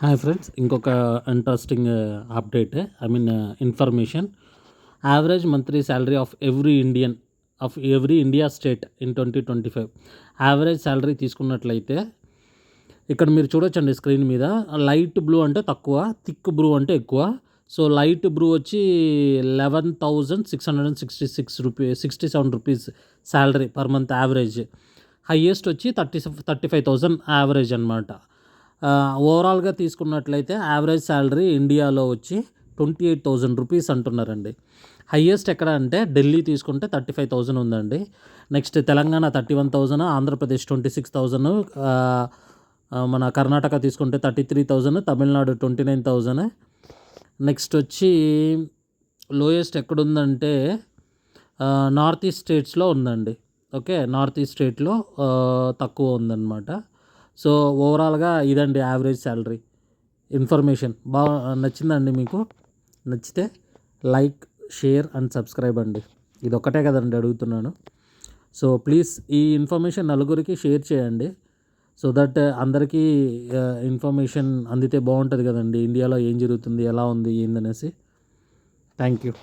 Hi friends, ఇంకొక interesting update, information. Average monthly salary of every India state in 2025. Average salary తీసుకున్నట్లయితే ఇక్కడ మీరు చూడొచ్చండి స్క్రీన్ మీద. లైట్ బ్లూ అంటే తక్కువ, థిక్ బ్లూ అంటే ఎక్కువ. సో లైట్ బ్లూ వచ్చి 11,667 rupees salary per month average. Highest వచ్చి 35,000 యావరేజ్ అనమాట. ఓవరాల్గా తీసుకున్నట్లయితే యావరేజ్ శాలరీ ఇండియాలో వచ్చి 28,000 రూపీస్ అంటున్నారండి. హయ్యెస్ట్ ఎక్కడ అంటే ఢిల్లీ తీసుకుంటే 35,000 ఉందండి. నెక్స్ట్ తెలంగాణ 31,000, ఆంధ్రప్రదేశ్ 26,000, మన కర్ణాటక తీసుకుంటే 33,000, తమిళనాడు 29,000. నెక్స్ట్ వచ్చి లోయెస్ట్ ఎక్కడుందంటే నార్త్ ఈస్ట్ స్టేట్స్లో ఉందండి. ఓకే, నార్త్ ఈస్ట్ స్టేట్లో తక్కువ ఉందన్నమాట. సో ఓవరాల్గా ఇదండి యావరేజ్ శాలరీ ఇన్ఫర్మేషన్. బాగా నచ్చిందండి మీకు? నచ్చితే లైక్, షేర్ అండ్ సబ్స్క్రైబ్ అండి. ఇది ఒక్కటే కదండి అడుగుతున్నాను. సో ప్లీజ్ ఈ ఇన్ఫర్మేషన్ నలుగురికి షేర్ చేయండి. సో దట్ అందరికీ ఇన్ఫర్మేషన్ అందితే బాగుంటుంది కదండి. ఇండియాలో ఏం జరుగుతుంది, ఎలా ఉంది, ఏందనేసి. Thank you.